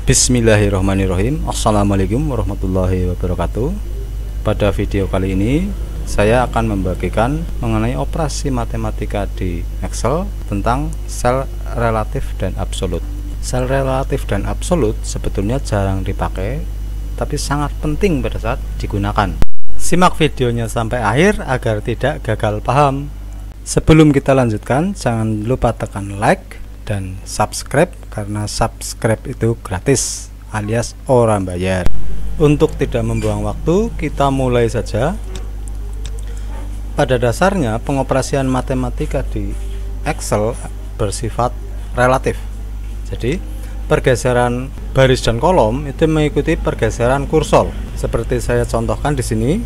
Bismillahirrahmanirrahim. Assalamualaikum warahmatullahi wabarakatuh. Pada video kali ini saya akan membagikan mengenai operasi matematika di Excel tentang sel relatif dan absolut. Sel relatif dan absolut sebetulnya jarang dipakai, tapi sangat penting pada saat digunakan. Simak videonya sampai akhir agar tidak gagal paham. Sebelum kita lanjutkan, jangan lupa tekan like dan subscribe, karena subscribe itu gratis alias orang bayar. Untuk tidak membuang waktu, kita mulai saja. Pada dasarnya pengoperasian matematika di Excel bersifat relatif. Jadi pergeseran baris dan kolom itu mengikuti pergeseran kursor. Seperti saya contohkan di sini,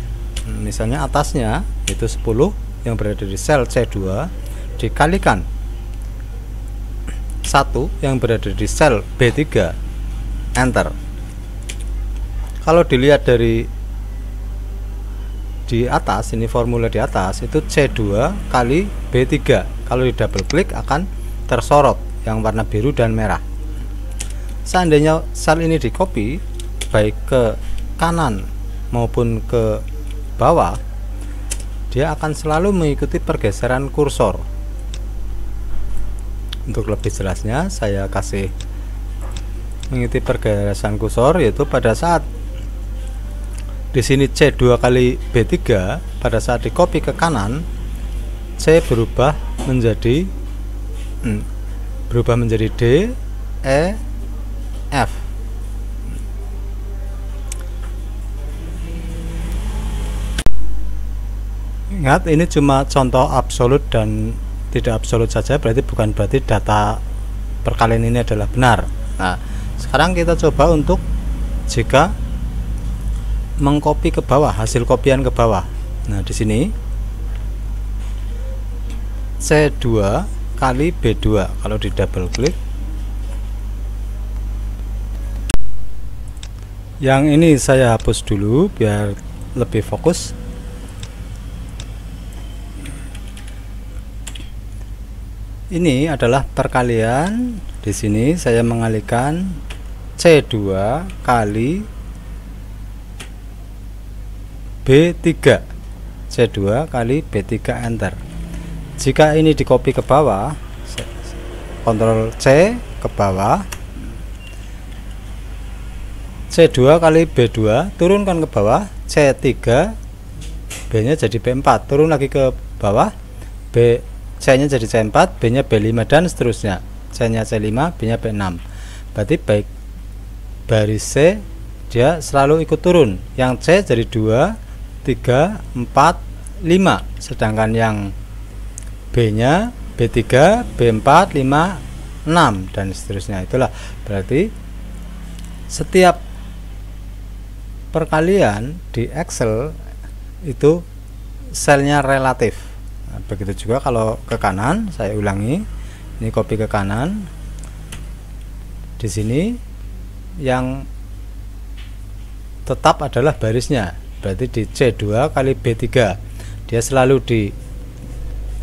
misalnya atasnya itu 10 yang berada di sel C2 dikalikan 1 yang berada di sel B3, enter. Kalau dilihat dari di atas, ini formula di atas itu C2 kali B3. Kalau di double klik akan tersorot yang warna biru dan merah. Seandainya sel ini di copy baik ke kanan maupun ke bawah, dia akan selalu mengikuti pergeseran kursor. Untuk lebih jelasnya saya kasih mengikuti pergeseran kursor, yaitu pada saat di sini C2 kali B3, pada saat di copy ke kanan C berubah menjadi D, E, F. Ingat, ini cuma contoh absolut dan tidak absolut saja, bukan berarti data perkalian ini adalah benar. Nah, sekarang kita coba untuk jika mengcopy ke bawah, hasil kopian ke bawah. Nah, di sini C2 kali B2, kalau di double klik, yang ini saya hapus dulu biar lebih fokus. Ini adalah perkalian. Di sini saya mengalihkan C2 kali B3, C2 kali B3, enter. Jika ini di copy ke bawah, Ctrl C ke bawah, C2 kali B2 turunkan ke bawah, C3, B nya jadi B4, turun lagi ke bawah, C nya jadi C4, B nya B5 dan seterusnya, C nya C5, B nya B6. Berarti baik baris C dia selalu ikut turun, yang C jadi 2, 3, 4, 5, sedangkan yang B nya B3, B4, 5, 6 dan seterusnya. Itulah berarti setiap perkalian di Excel itu selnya relatif. Nah, begitu juga kalau ke kanan, saya ulangi, ini copy ke kanan. Di sini yang tetap adalah barisnya, berarti di C2 kali B3 dia selalu di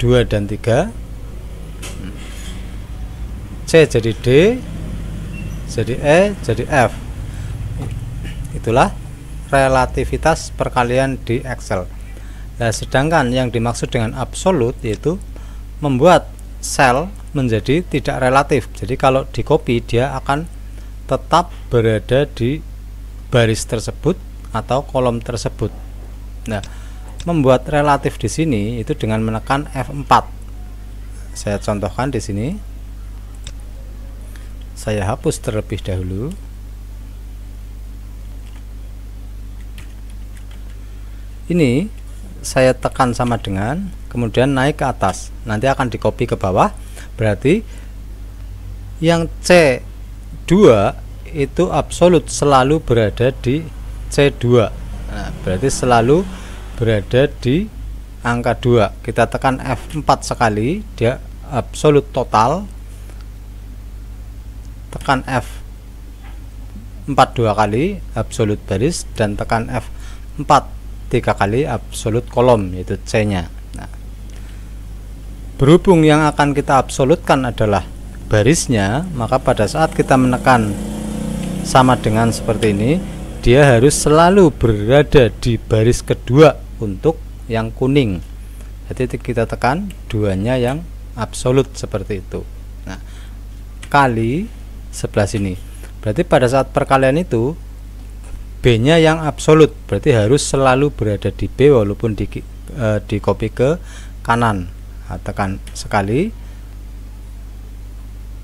2 dan 3, C jadi D, jadi E, jadi F. Itulah relativitas perkalian di Excel. Nah, sedangkan yang dimaksud dengan absolut yaitu membuat sel menjadi tidak relatif. Jadi kalau di copy dia akan tetap berada di baris tersebut atau kolom tersebut. Nah, membuat relatif di sini itu dengan menekan F4. Saya contohkan di sini. Saya hapus terlebih dahulu. Ini saya tekan sama dengan, kemudian naik ke atas, nanti akan di copy ke bawah. Berarti yang C2 itu absolut selalu berada di C2. Nah, berarti selalu berada di angka 2. Kita tekan F4 sekali, dia absolut total. Tekan F4 2 kali, absolut baris, dan tekan F4 3 kali, absolut kolom, yaitu C nya. Nah, berhubung yang akan kita absolutkan adalah barisnya, maka pada saat kita menekan sama dengan seperti ini, dia harus selalu berada di baris kedua untuk yang kuning. Jadi kita tekan duanya yang absolut seperti itu. Nah, kali sebelah sini. Berarti pada saat perkalian itu B-nya yang absolut, berarti harus selalu berada di B walaupun di copy ke kanan. Nah, tekan sekali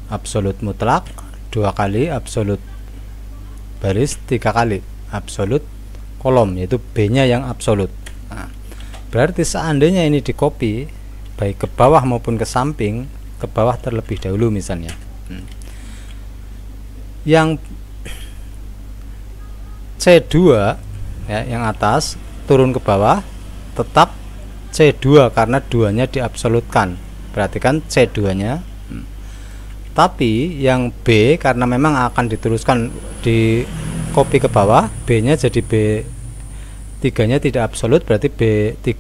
absolut mutlak, 2 kali absolut baris, 3 kali absolut kolom, yaitu B-nya yang absolut. Nah, berarti seandainya ini di copy baik ke bawah maupun ke samping, ke bawah terlebih dahulu misalnya. Yang C2 ya, yang atas turun ke bawah tetap C2 karena duanya diabsolutkan. Perhatikan C2 nya. Tapi yang B karena memang akan diteruskan di copy ke bawah, B nya jadi B3 nya tidak absolut, berarti B3,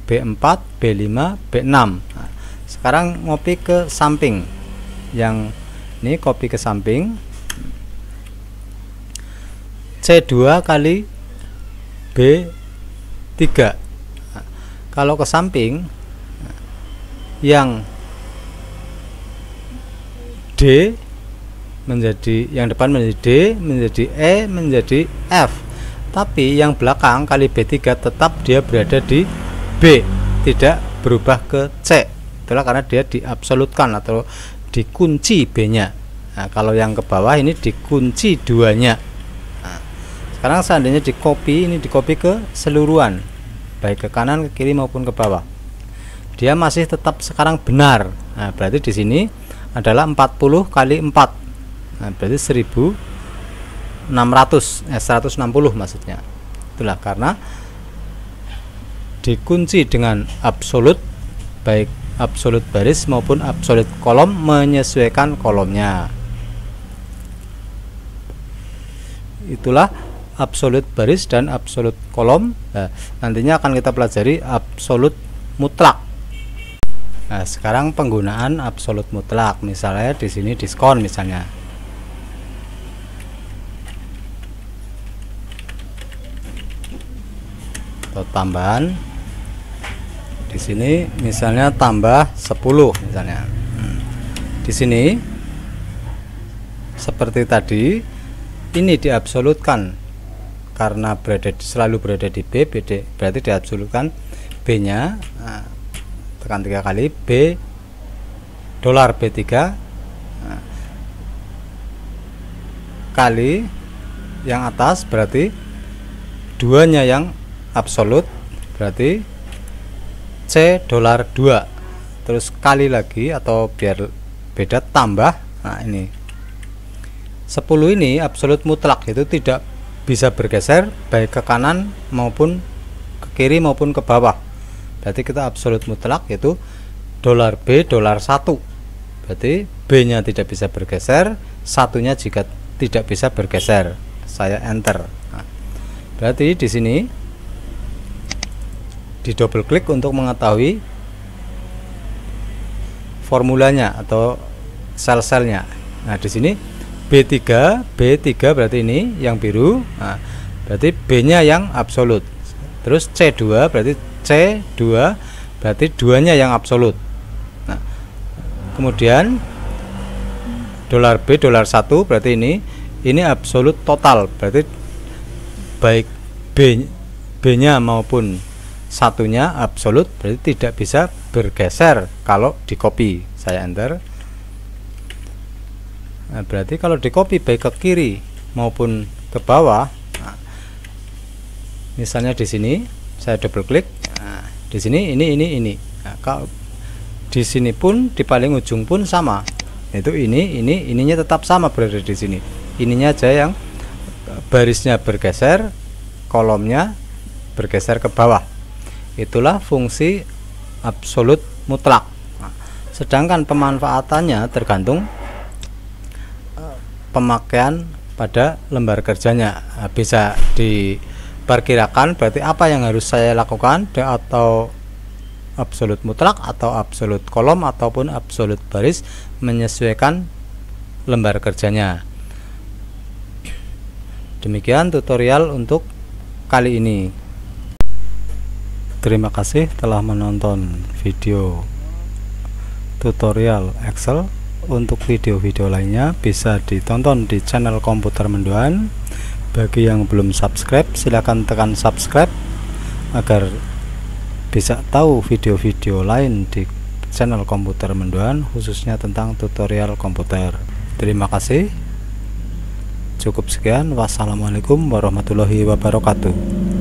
B4, B5, B6. Nah, sekarang ngopi ke samping, yang ini copy ke samping, C2 kali B3. Nah, kalau ke samping yang D menjadi, yang depan menjadi D, menjadi E, menjadi F. Tapi yang belakang kali B3 tetap dia berada di B, tidak berubah ke C. Itulah karena dia diabsolutkan atau dikunci B-nya. Nah, kalau yang ke bawah ini dikunci duanya. Nah, sekarang seandainya di copy, ini di copy ke seluruhan, baik ke kanan, ke kiri maupun ke bawah. Dia masih tetap sekarang benar. Nah, berarti di sini adalah 40 kali 4. Nah, berarti 160 maksudnya. Itulah karena dikunci dengan absolut, baik absolut baris maupun absolut kolom, menyesuaikan kolomnya. Itulah absolut baris dan absolut kolom. Nah, nantinya akan kita pelajari absolut mutlak. Nah, sekarang penggunaan absolut mutlak, misalnya di sini diskon misalnya. Atau tambahan. Di sini misalnya tambah 10 misalnya. Di sini seperti tadi ini diabsolutkan karena selalu berada di B, berarti diabsolutkan B-nya. Nah, tekan 3 kali B dolar B3, nah, kali yang atas berarti duanya yang absolut, berarti C dolar 2, terus kali lagi atau biar beda tambah. Nah, ini 10 ini absolut mutlak, itu tidak bisa bergeser baik ke kanan maupun ke kiri maupun ke bawah. Berarti kita absolut mutlak yaitu dolar B dolar 1. Berarti B-nya tidak bisa bergeser, satunya jika tidak bisa bergeser. Saya enter. Nah, berarti di sini di double klik untuk mengetahui formulanya atau sel-selnya. Nah, di sini B3 berarti ini yang biru. Nah, berarti B-nya yang absolut. Terus C2 berarti C2 berarti duanya yang absolut. Nah, kemudian dolar B dolar 1 berarti ini absolut total, berarti baik B-nya maupun satunya absolut, berarti tidak bisa bergeser kalau di copy. Saya enter. Nah, berarti kalau di copy baik ke kiri maupun ke bawah, nah, misalnya di sini saya double klik. Nah, di sini ini. Nah, kalau di sini pun di paling ujung pun sama. Itu ininya tetap sama berada di sini. Ininya aja yang barisnya bergeser, kolomnya bergeser ke bawah. Itulah fungsi absolut mutlak. Nah, sedangkan pemanfaatannya tergantung pemakaian pada lembar kerjanya. Nah, bisa diperkirakan berarti apa yang harus saya lakukan, atau absolut mutlak atau absolut kolom ataupun absolut baris, menyesuaikan lembar kerjanya. Demikian tutorial untuk kali ini. Terima kasih telah menonton video tutorial Excel. Untuk video-video lainnya bisa ditonton di channel Komputer Mendoan. Bagi yang belum subscribe, silahkan tekan subscribe agar bisa tahu video-video lain di channel Komputer Mendoan, khususnya tentang tutorial komputer. Terima kasih. Cukup sekian. Wassalamualaikum warahmatullahi wabarakatuh.